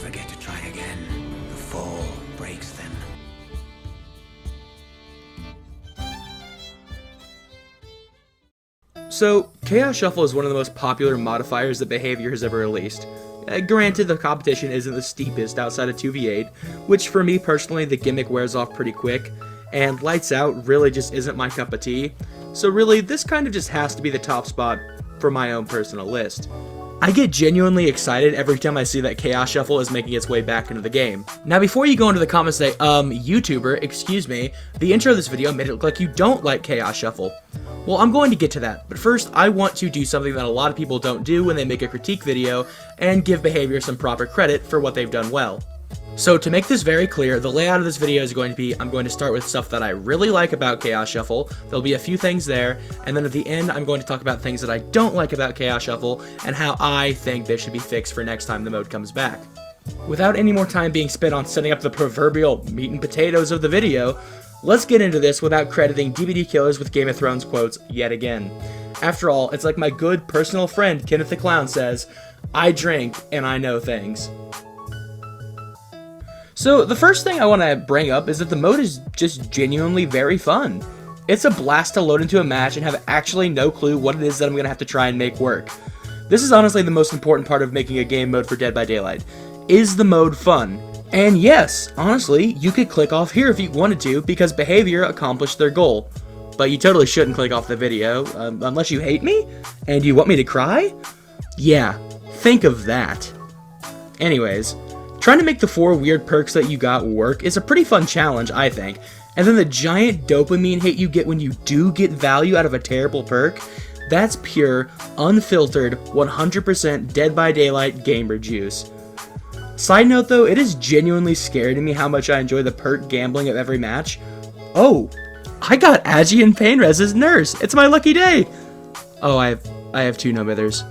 never get to try again. The fall breaks them. So, Chaos Shuffle is one of the most popular modifiers that Behavior has ever released. Granted, the competition isn't the steepest outside of 2v8, which for me personally, the gimmick wears off pretty quick, and Lights Out really just isn't my cup of tea. So really, this kind of just has to be the top spot for my own personal list. I get genuinely excited every time I see that Chaos Shuffle is making its way back into the game. Now before you go into the comments and say, YouTuber, excuse me, the intro of this video made it look like you don't like Chaos Shuffle. Well, I'm going to get to that, but first I want to do something that a lot of people don't do when they make a critique video and give Behavior some proper credit for what they've done well. So to make this very clear, the layout of this video is going to be, I'm going to start with stuff that I really like about Chaos Shuffle, there'll be a few things there, and then at the end I'm going to talk about things that I don't like about Chaos Shuffle and how I think they should be fixed for next time the mode comes back. Without any more time being spent on setting up the proverbial meat and potatoes of the video, let's get into this without crediting DVD killers with Game of Thrones quotes yet again. After all, it's like my good personal friend Kenneth the Clown says, I drink and I know things. So the first thing I want to bring up is that the mode is just genuinely very fun. It's a blast to load into a match and have actually no clue what it is that I'm going to have to try and make work. This is honestly the most important part of making a game mode for Dead by Daylight. Is the mode fun? And yes, honestly, you could click off here if you wanted to because Behavior accomplished their goal. But you totally shouldn't click off the video, unless you hate me? And you want me to cry? Yeah, think of that. Anyways, trying to make the 4 weird perks that you got work is a pretty fun challenge, I think. And then the giant dopamine hit you get when you do get value out of a terrible perk, that's pure, unfiltered, 100% Dead by Daylight gamer juice. Side note though, it is genuinely scary to me how much I enjoy the perk gambling of every match. Oh, I got Agi and Painrez as nurse. It's my lucky day. Oh, I have 2 no-mithers.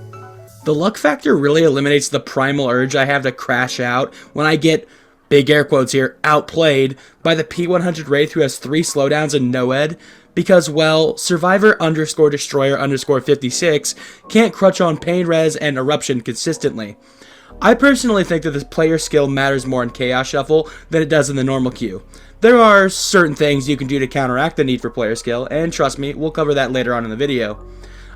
The luck factor really eliminates the primal urge I have to crash out when I get, big air quotes here, outplayed by the P100 Wraith who has 3 slowdowns and no ed, because, well, Survivor_Destroyer_56 can't crutch on Painrez and Eruption consistently. I personally think that this player skill matters more in Chaos Shuffle than it does in the normal queue. There are certain things you can do to counteract the need for player skill, and trust me, we'll cover that later on in the video.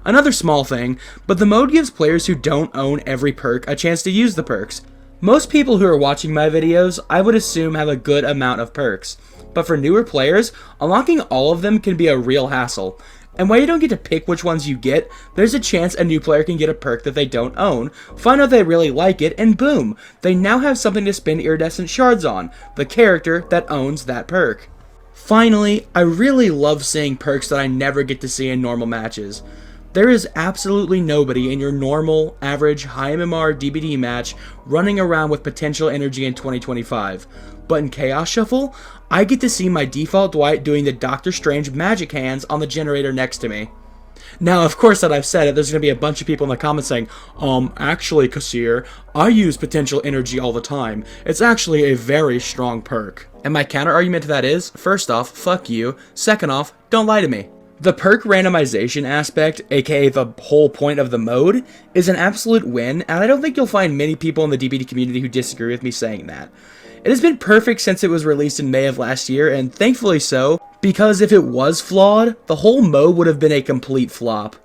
Another small thing, but the mode gives players who don't own every perk a chance to use the perks. Most people who are watching my videos, I would assume have a good amount of perks, but for newer players, unlocking all of them can be a real hassle. And while you don't get to pick which ones you get, there's a chance a new player can get a perk that they don't own, find out they really like it, and boom, they now have something to spend iridescent shards on, the character that owns that perk. Finally, I really love seeing perks that I never get to see in normal matches. There is absolutely nobody in your normal, average, high MMR DBD match running around with potential energy in 2025. But in Chaos Shuffle, I get to see my default Dwight doing the Doctor Strange magic hands on the generator next to me. Now, of course that I've said it, there's going to be a bunch of people in the comments saying, actually, Kassir, I use potential energy all the time. It's actually a very strong perk. And my counter argument to that is, first off, fuck you. Second off, don't lie to me. The perk randomization aspect, aka the whole point of the mode, is an absolute win, and I don't think you'll find many people in the DBD community who disagree with me saying that. It has been perfect since it was released in May of last year, and thankfully so, because if it was flawed, the whole mode would have been a complete flop.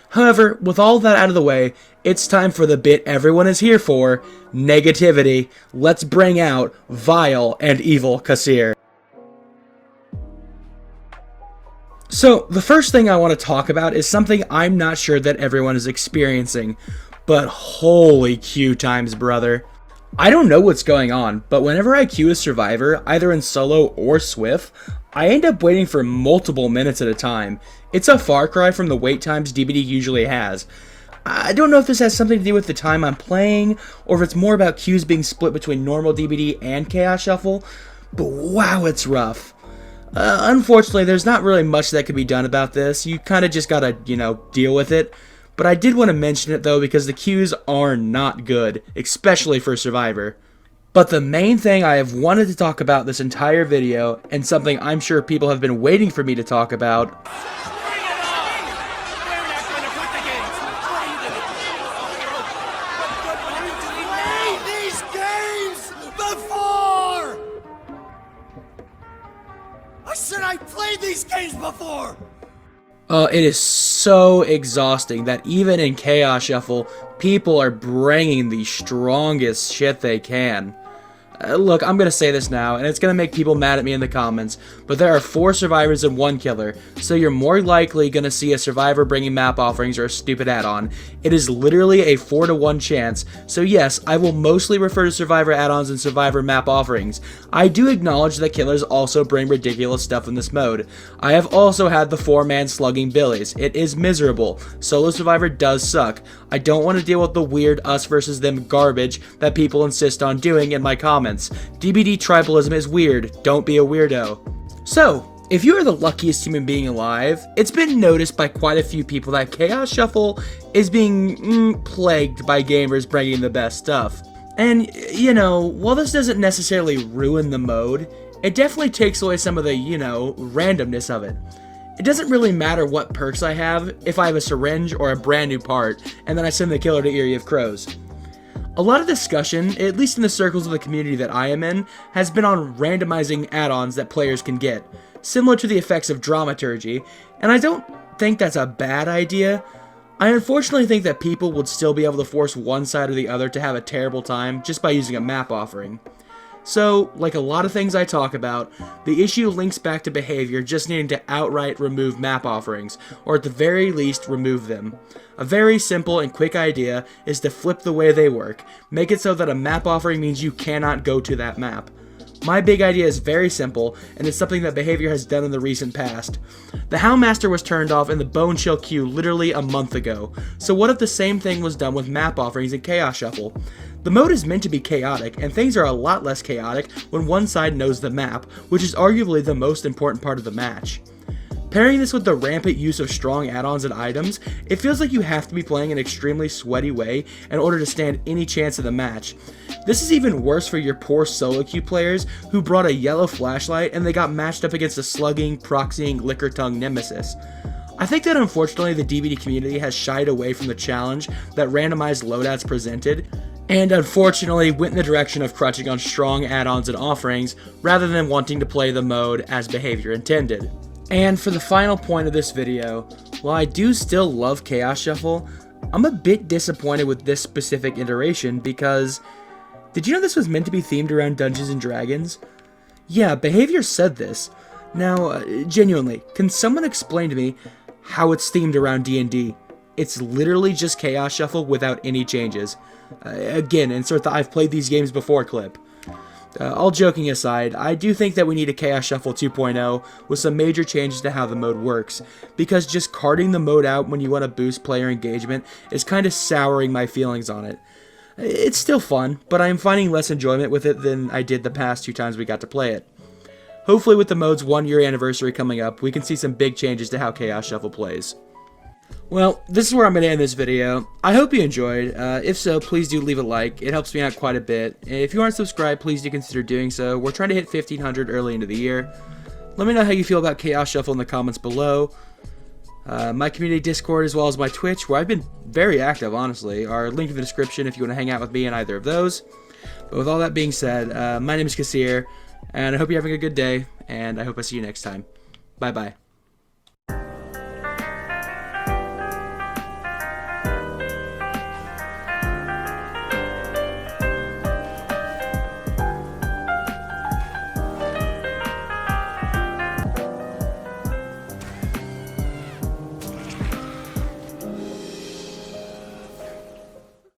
However, with all that out of the way, it's time for the bit everyone is here for, negativity. Let's bring out vile and evil Kassir. So, the first thing I want to talk about is something I'm not sure that everyone is experiencing, but holy queue times, brother. I don't know what's going on, but whenever I queue a Survivor, either in solo or Swift, I end up waiting for multiple minutes at a time. It's a far cry from the wait times DBD usually has. I don't know if this has something to do with the time I'm playing, or if it's more about queues being split between normal DBD and Chaos Shuffle, but wow, it's rough. Unfortunately, there's not really much that can be done about this. You kind of just gotta, deal with it. But I did want to mention it though because the queues are not good, especially for Survivor. But the main thing I have wanted to talk about this entire video, and something I'm sure people have been waiting for me to talk about, played these games before! It is so exhausting that even in Chaos Shuffle, people are bringing the strongest shit they can. Look, I'm gonna say this now, and it's gonna make people mad at me in the comments, but there are 4 survivors and 1 killer, so you're more likely gonna see a survivor bringing map offerings or a stupid add-on. It is literally a 4 to 1 chance, so yes, I will mostly refer to survivor add-ons and survivor map offerings. I do acknowledge that killers also bring ridiculous stuff in this mode. I have also had the 4-man slugging billies. It is miserable. Solo survivor does suck. I don't want to deal with the weird us versus them garbage that people insist on doing in my comments. DBD tribalism is weird. Don't be a weirdo. So, if you are the luckiest human being alive, it's been noticed by quite a few people that Chaos Shuffle is being plagued by gamers bringing the best stuff. And, you know, while this doesn't necessarily ruin the mode, it definitely takes away some of the, you know, randomness of it. It doesn't really matter what perks I have if I have a syringe or a brand new part, and then I send the killer to Eyrie of Crows. A lot of discussion, at least in the circles of the community that I am in, has been on randomizing add-ons that players can get, similar to the effects of dramaturgy, and I don't think that's a bad idea. I unfortunately think that people would still be able to force one side or the other to have a terrible time just by using a map offering. So, like a lot of things I talk about, the issue links back to behavior just needing to outright remove map offerings, or at the very least, remove them. A very simple and quick idea is to flip the way they work, make it so that a map offering means you cannot go to that map. My big idea is very simple, and it's something that behavior has done in the recent past. The Houndmaster was turned off in the Bone Chill queue literally a month ago, so what if the same thing was done with map offerings in Chaos Shuffle? The mode is meant to be chaotic, and things are a lot less chaotic when one side knows the map, which is arguably the most important part of the match. Pairing this with the rampant use of strong add-ons and items, it feels like you have to be playing an extremely sweaty way in order to stand any chance of the match. This is even worse for your poor solo queue players who brought a yellow flashlight and they got matched up against a slugging, proxying, liquor tongue nemesis. I think that unfortunately the DBD community has shied away from the challenge that randomized loadouts presented, and unfortunately went in the direction of crutching on strong add-ons and offerings rather than wanting to play the mode as behavior intended. And for the final point of this video, while I do still love Chaos Shuffle, I'm a bit disappointed with this specific iteration because, did you know this was meant to be themed around Dungeons & Dragons? Yeah, behavior said this. Now, genuinely, can someone explain to me how it's themed around D&D? It's literally just Chaos Shuffle without any changes. Again, insert the I've played these games before clip. All joking aside, I do think that we need a Chaos Shuffle 2.0 with some major changes to how the mode works, because just carting the mode out when you want to boost player engagement is kind of souring my feelings on it. It's still fun, but I am finding less enjoyment with it than I did the past 2 times we got to play it. Hopefully with the mode's 1-year anniversary coming up, we can see some big changes to how Chaos Shuffle plays. Well, this is where I'm going to end this video. I hope you enjoyed. If so, please do leave a like. It helps me out quite a bit. If you aren't subscribed, please do consider doing so. We're trying to hit 1,500 early into the year. Let me know how you feel about Chaos Shuffle in the comments below. My community Discord as well as my Twitch, where I've been very active, honestly, are linked in the description if you want to hang out with me in either of those. But with all that being said, my name is Kassir, and I hope you're having a good day, and I hope I see you next time. Bye-bye.